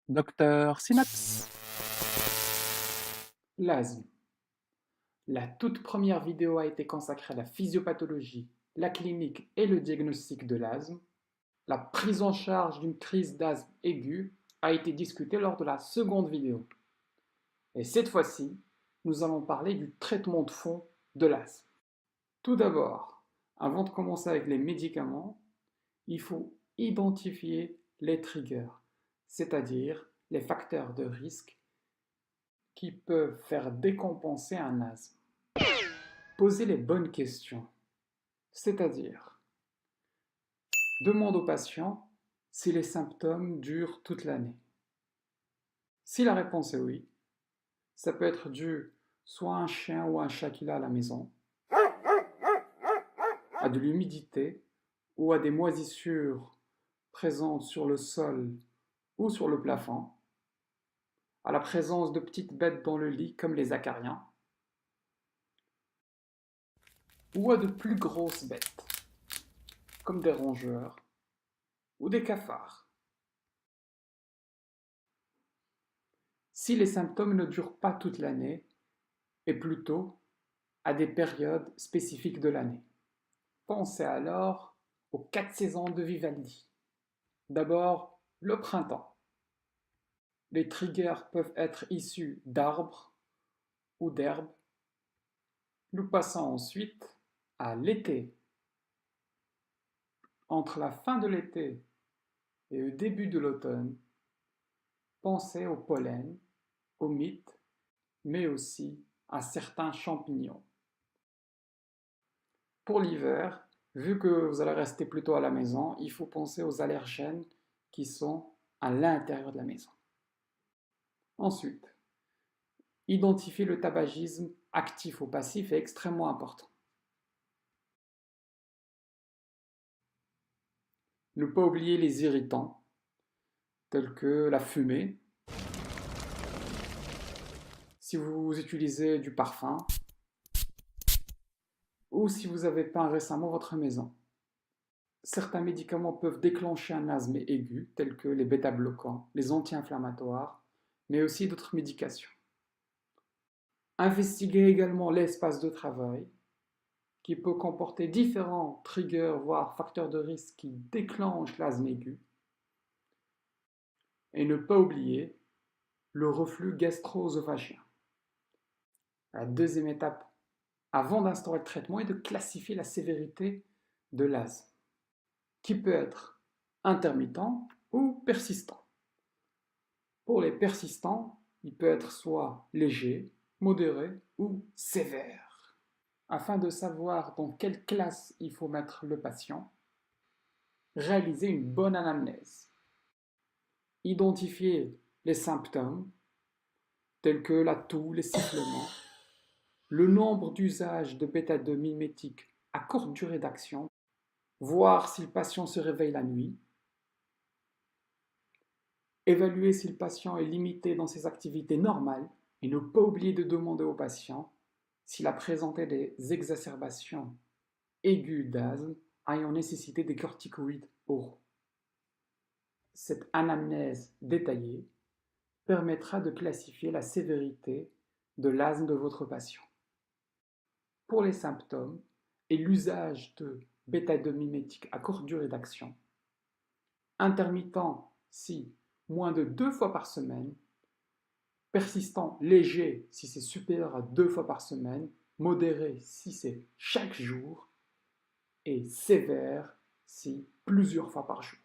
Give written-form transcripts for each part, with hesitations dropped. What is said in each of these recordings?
Docteur Synapse. L'asthme. La toute première vidéo a été consacrée à la physiopathologie, la clinique et le diagnostic de l'asthme. La prise en charge d'une crise d'asthme aiguë a été discutée lors de la seconde vidéo. Et cette fois-ci, nous allons parler du traitement de fond de l'asthme. Tout d'abord, avant de commencer avec les médicaments, il faut identifier les triggers, c'est-à-dire les facteurs de risque qui peuvent faire décompenser un asthme. Posez les bonnes questions, c'est-à-dire demande au patient si les symptômes durent toute l'année. Si la réponse est oui, ça peut être dû soit à un chien ou un chat qu'il a à la maison, à de l'humidité ou à des moisissures présentes sur le sol ou sur le plafond, à la présence de petites bêtes dans le lit comme les acariens, ou à de plus grosses bêtes comme des rongeurs ou des cafards. Si les symptômes ne durent pas toute l'année, et plutôt à des périodes spécifiques de l'année. Pensez alors aux 4 saisons de Vivaldi. D'abord, le printemps. Les triggers peuvent être issus d'arbres ou d'herbes. Nous passons ensuite à l'été. Entre la fin de l'été et le début de l'automne, pensez au pollen, aux mythes, mais aussi à certains champignons. Pour l'hiver, vu que vous allez rester plutôt à la maison, il faut penser aux allergènes qui sont à l'intérieur de la maison. Ensuite, identifier le tabagisme actif ou passif est extrêmement important. Ne pas oublier les irritants, tels que la fumée, si vous utilisez du parfum, ou si vous avez peint récemment votre maison. Certains médicaments peuvent déclencher un asthme aigu, tels que les bêta-bloquants, les anti-inflammatoires, mais aussi d'autres médications. Investiguez également l'espace de travail, qui peut comporter différents triggers, voire facteurs de risque qui déclenchent l'asthme aigu. Et ne pas oublier le reflux gastro-œsophagien. La deuxième étape avant d'instaurer le traitement est de classifier la sévérité de l'asthme, qui peut être intermittent ou persistant. Pour les persistants, il peut être soit léger, modéré ou sévère. Afin de savoir dans quelle classe il faut mettre le patient, réalisez une bonne anamnèse. Identifier les symptômes tels que la toux, les sifflements, le nombre d'usages de bêta-2 mimétiques à courte durée d'action, voir si le patient se réveille la nuit, évaluer si le patient est limité dans ses activités normales et ne pas oublier de demander au patient s'il a présenté des exacerbations aiguës d'asthme ayant nécessité des corticoïdes oraux. Cette anamnèse détaillée permettra de classifier la sévérité de l'asthme de votre patient. Pour les symptômes et l'usage de bêta-2 mimétiques à courte durée d'action, intermittent si moins de 2 fois par semaine, persistant léger si c'est supérieur à 2 fois par semaine, modéré si c'est chaque jour et sévère si plusieurs fois par jour.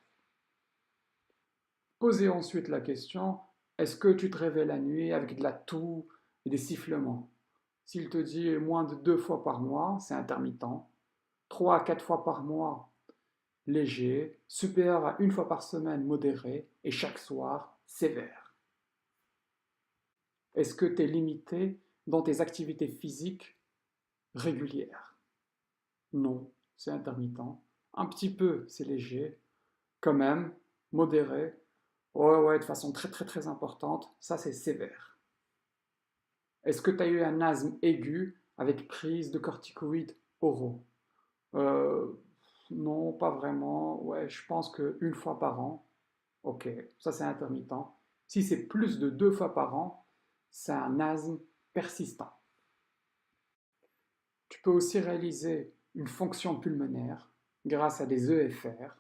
Posez ensuite la question, est-ce que tu te réveilles la nuit avec de la toux et des sifflements? S'il te dit moins de 2 fois par mois, c'est intermittent. 3 à 4 fois par mois, léger. Supérieur à 1 fois par semaine, modéré. Et chaque soir, sévère. Est-ce que tu es limité dans tes activités physiques régulières? Non, c'est intermittent. Un petit peu, c'est léger. Quand même, modéré. Ouais, de façon très très très importante, ça c'est sévère. Est-ce que tu as eu un asthme aigu avec prise de corticoïdes oraux? Euh, non, pas vraiment. Ouais, je pense qu'une fois par an. Ok, ça c'est intermittent. Si c'est plus de 2 fois par an, c'est un asthme persistant. Tu peux aussi réaliser une fonction pulmonaire grâce à des EFR.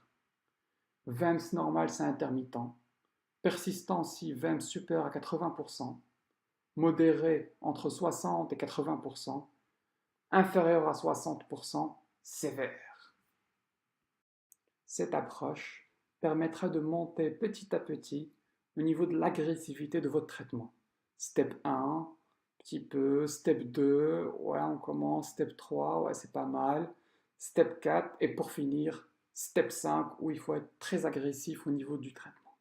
VEMS normal, c'est intermittent. Persistant si VEMS supérieur à 80%. Modéré entre 60 et 80%. Inférieur à 60%, sévère. Cette approche permettra de monter petit à petit au niveau de l'agressivité de votre traitement. Step 1, petit peu, step 2, ouais, on commence, step 3, ouais, c'est pas mal, step 4, et pour finir, step 5, où il faut être très agressif au niveau du traitement.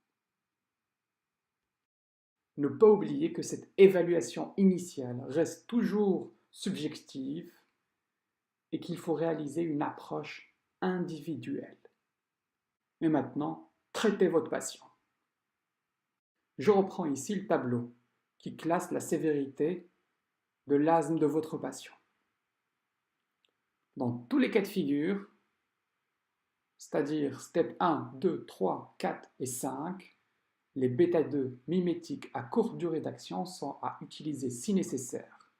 Ne pas oublier que cette évaluation initiale reste toujours subjective et qu'il faut réaliser une approche individuelle. Et maintenant, traitez votre patient. Je reprends ici le tableau qui classe la sévérité de l'asthme de votre patient. Dans tous les cas de figure, c'est-à-dire step 1, 2, 3, 4 et 5, les bêta-2 mimétiques à courte durée d'action sont à utiliser si nécessaire.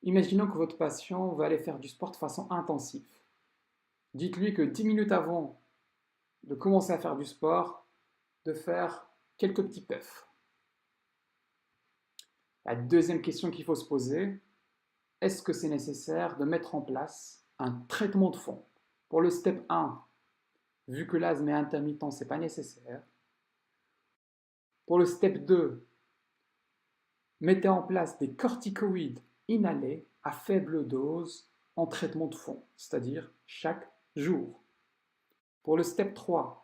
Imaginons que votre patient va aller faire du sport de façon intensive. Dites-lui que 10 minutes avant de commencer à faire du sport, de faire quelques petits puffs. La deuxième question qu'il faut se poser, est-ce que c'est nécessaire de mettre en place un traitement de fond? Pour le step 1, vu que l'asthme est intermittent, ce n'est pas nécessaire. Pour le step 2, mettez en place des corticoïdes inhalés à faible dose en traitement de fond, c'est-à-dire chaque jour. Pour le step 3,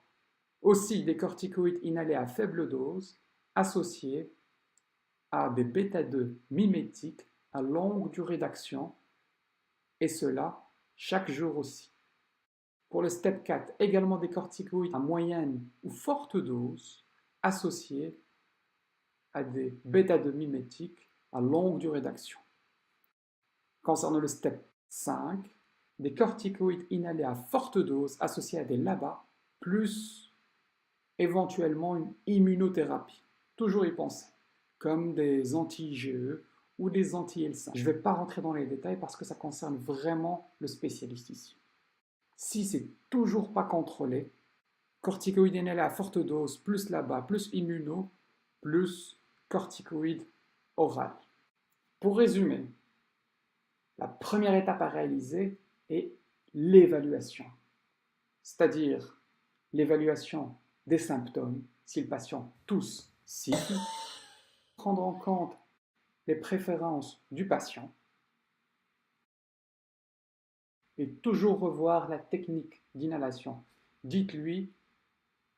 aussi des corticoïdes inhalés à faible dose associés à des bêta-2 mimétiques à longue durée d'action, et cela chaque jour aussi. Pour le step 4, également des corticoïdes à moyenne ou forte dose associés à des bêta-2 mimétiques à longue durée d'action. Concernant le step 5, des corticoïdes inhalés à forte dose associés à des LABA, plus éventuellement une immunothérapie. Toujours y penser, comme des anti-IgE ou des anti-IL5. Je ne vais pas rentrer dans les détails parce que ça concerne vraiment le spécialiste ici. Si c'est toujours pas contrôlé, corticoïdes inhalés à forte dose, plus LABA, plus immuno, plus corticoïdes oral. Pour résumer, la première étape à réaliser est l'évaluation, c'est-à-dire l'évaluation des symptômes, si le patient tousse, siffle, prendre en compte les préférences du patient et toujours revoir la technique d'inhalation. Dites-lui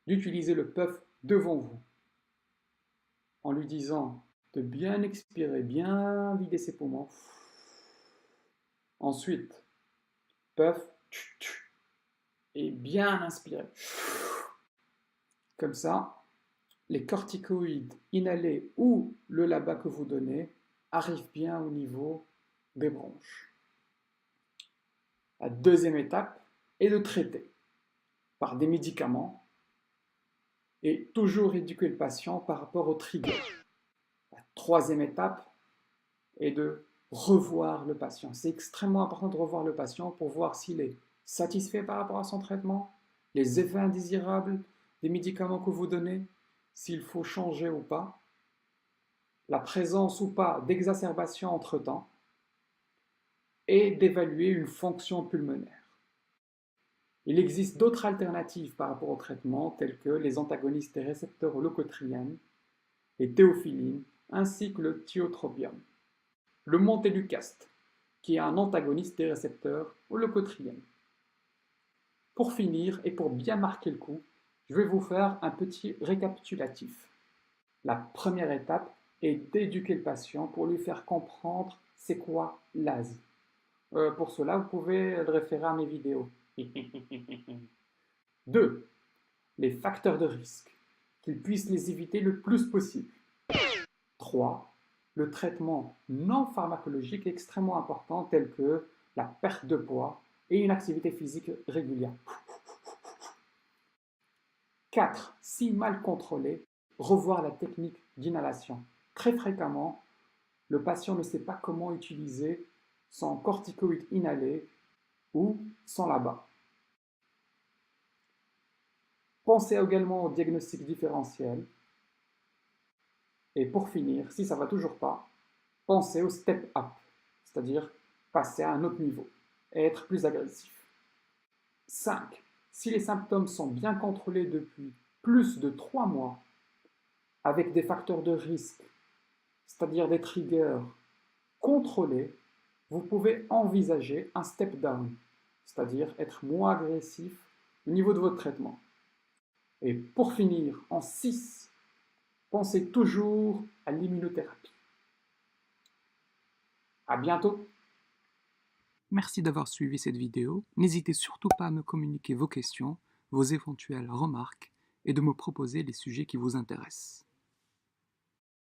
d'utiliser le puff devant vous en lui disant de bien expirer, bien vider ses poumons. Ensuite, puff et bien inspirer. Comme ça, les corticoïdes inhalés ou le LABA que vous donnez arrivent bien au niveau des bronches. La deuxième étape est de traiter par des médicaments et toujours éduquer le patient par rapport au trigger. La troisième étape est de revoir le patient. C'est extrêmement important de revoir le patient pour voir s'il est satisfait par rapport à son traitement, les effets indésirables des médicaments que vous donnez, s'il faut changer ou pas, la présence ou pas d'exacerbation entre-temps, et d'évaluer une fonction pulmonaire. Il existe d'autres alternatives par rapport au traitement, telles que les antagonistes des récepteurs au leucotriène, les théophylines, ainsi que le tiotropium. Le montelukast, qui est un antagoniste des récepteurs au leucotriène. Pour finir, et pour bien marquer le coup, je vais vous faire un petit récapitulatif. La première étape est d'éduquer le patient pour lui faire comprendre c'est quoi l'asthme. Pour cela, vous pouvez le référer à mes vidéos. 2. Les facteurs de risque, qu'il puisse les éviter le plus possible. 3. Le traitement non pharmacologique est extrêmement important, tel que la perte de poids et une activité physique régulière. 4. Si mal contrôlé, revoir la technique d'inhalation. Très fréquemment, le patient ne sait pas comment utiliser son corticoïde inhalé ou son LABA. Pensez également au diagnostic différentiel. Et pour finir, si ça ne va toujours pas, pensez au step up, c'est-à-dire passer à un autre niveau et être plus agressif. 5. Si les symptômes sont bien contrôlés depuis plus de 3 mois, avec des facteurs de risque, c'est-à-dire des triggers contrôlés, vous pouvez envisager un step down, c'est-à-dire être moins agressif au niveau de votre traitement. Et pour finir, en 6, pensez toujours à l'immunothérapie. À bientôt! Merci d'avoir suivi cette vidéo. N'hésitez surtout pas à me communiquer vos questions, vos éventuelles remarques et de me proposer les sujets qui vous intéressent.